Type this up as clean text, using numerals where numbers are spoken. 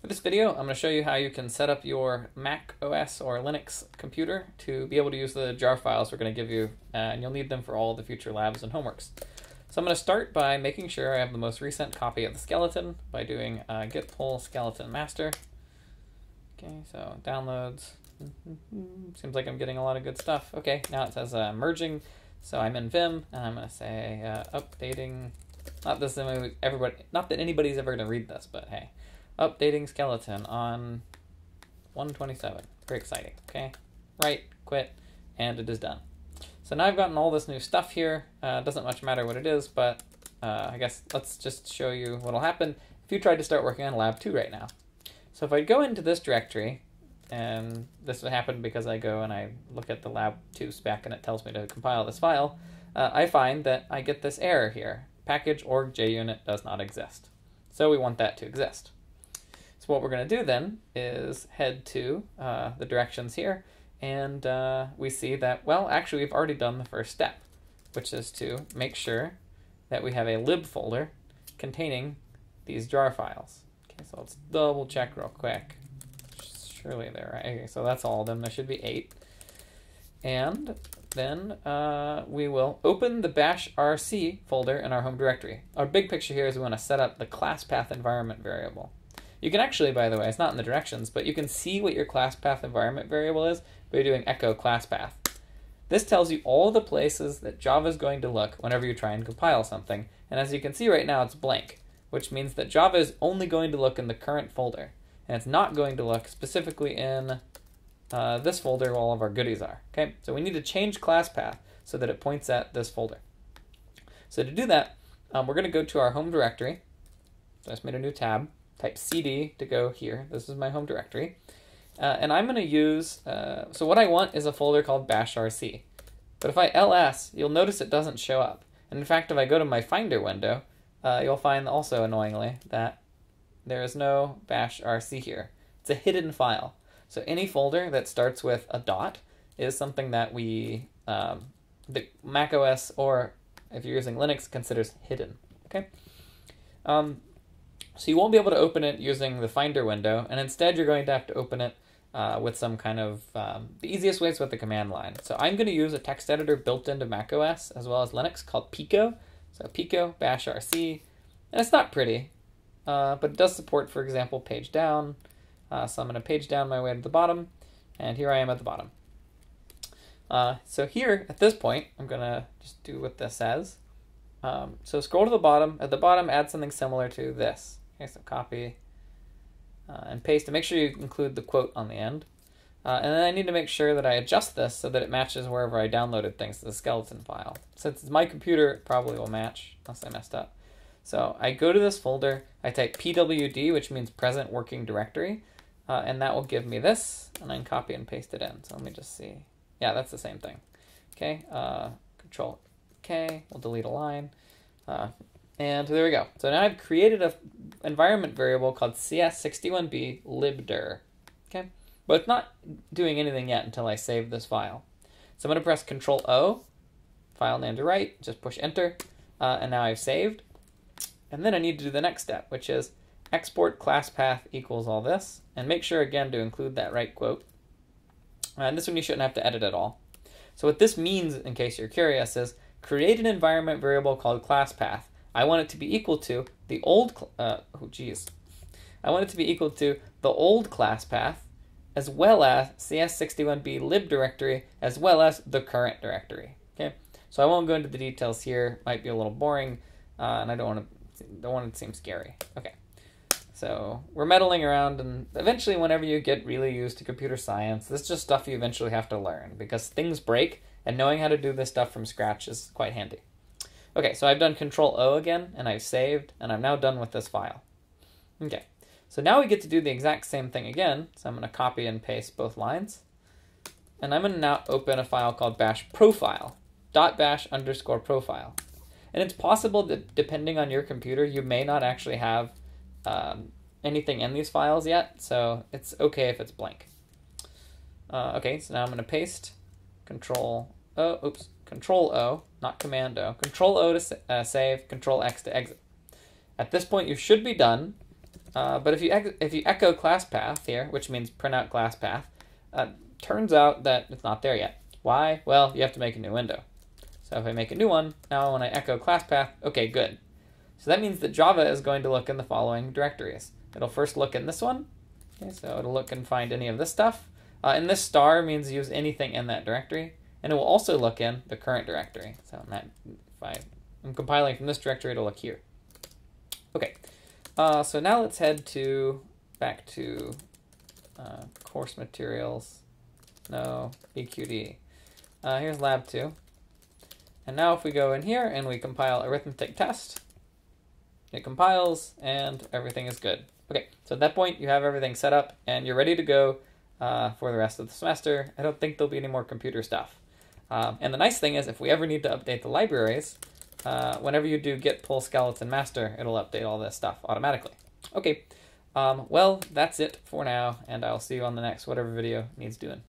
For this video, I'm going to show you how you can set up your Mac OS or Linux computer to be able to use the jar files we're going to give you, and you'll need them for all the future labs and homeworks. So I'm going to start by making sure I have the most recent copy of the skeleton by doing git pull skeleton master. Okay, so downloads. Seems like I'm getting a lot of good stuff. Okay, now it says merging, so I'm in Vim, and I'm going to say updating. Not that anybody's ever going to read this, but hey. Updating skeleton on 127. Very exciting. Okay, right, quit, and it is done. So now I've gotten all this new stuff here. Doesn't much matter what it is, but I guess let's just show you what'll happen if you tried to start working on lab 2 right now. So if I go into this directory, and this would happen because I go and I look at the lab 2 spec and it tells me to compile this file, I find that I get this error here. Package org junit does not exist. So we want that to exist. So what we're going to do then is head to the directions here, and we see that, well, actually we've already done the first step, which is to make sure that we have a lib folder containing these jar files. Okay, so let's double check real quick. Surely they're right. Okay, so that's all of them. There should be 8. And then we will open the bash rc folder in our home directory. Our big picture here is we want to set up the class path environment variable. You can actually, by the way, it's not in the directions, but you can see what your class path environment variable is by doing echo class path. This tells you all the places that Java is going to look whenever you try and compile something. And as you can see right now, it's blank, which means that Java is only going to look in the current folder. And it's not going to look specifically in this folder where all of our goodies are. Okay, so we need to change class path so that it points at this folder. So to do that, we're going to go to our home directory. So I just made a new tab. Type cd to go here. This is my home directory. And I'm going to use, so what I want is a folder called bashrc. But if I ls, you'll notice it doesn't show up. And in fact, if I go to my Finder window, you'll find also annoyingly that there is no bashrc here. It's a hidden file. So any folder that starts with a dot is something that we, the macOS, or if you're using Linux, considers hidden. Okay. So you won't be able to open it using the Finder window, and instead you're going to have to open it with some kind of, the easiest way is with the command line. So I'm going to use a text editor built into macOS as well as Linux called Pico. So Pico bashrc, and it's not pretty, but it does support, for example, page down. So I'm going to page down my way to the bottom, and here I am at the bottom. So here, at this point, I'm going to just do what this says. So scroll to the bottom. At the bottom, add something similar to this. Okay, so copy and paste, and make sure you include the quote on the end. And then I need to make sure that I adjust this so that it matches wherever I downloaded things to the skeleton file. Since it's my computer, it probably will match, unless I messed up. So I go to this folder, I type pwd, which means present working directory, and that will give me this, and I can copy and paste it in. So let me just see. Yeah, that's the same thing. Okay, Control K, we'll delete a line. And there we go. So now I've created an environment variable called cs61b libdir. Okay, but it's not doing anything yet until I save this file. So I'm going to press Control O, file name to write, just push enter, and now I've saved. And then I need to do the next step, which is export class path equals all this, and make sure again to include that right quote. And this one you shouldn't have to edit at all. So what this means, in case you're curious, is create an environment variable called class path. I want it to be equal to the old, I want it to be equal to the old class path, as well as cs61b lib directory, as well as the current directory. Okay, so I won't go into the details here. Might be a little boring, and I don't want it to seem scary. Okay, so we're meddling around, and eventually, whenever you get really used to computer science, this is just stuff you eventually have to learn because things break, and knowing how to do this stuff from scratch is quite handy. Okay, so I've done Control O again, and I've saved, and I'm now done with this file. Okay, so now we get to do the exact same thing again. So I'm going to copy and paste both lines. And I'm going to now open a file called bash profile, .bash_profile. And it's possible that depending on your computer, you may not actually have anything in these files yet, so it's okay if it's blank. Okay, so now I'm going to paste Control O, not Command O. Control O to save, Control X to exit. At this point, you should be done. But if you echo class path here, which means print out class path, turns out that it's not there yet. Why? Well, you have to make a new window. So if I make a new one, now when I echo class path, okay, good. So that means that Java is going to look in the following directories. It'll first look in this one. Okay, so it'll look and find any of this stuff. And this star means use anything in that directory. And it will also look in the current directory. So if I'm compiling from this directory, it'll look here. Okay, so now let's head back to course materials. No, BQD. Here's lab 2. And now if we go in here and we compile arithmetic test, it compiles and everything is good. Okay, so at that point you have everything set up and you're ready to go for the rest of the semester. I don't think there'll be any more computer stuff. And the nice thing is if we ever need to update the libraries, whenever you do git pull skeleton master, it'll update all this stuff automatically. Okay, well, that's it for now, and I'll see you on the next whatever video needs doing.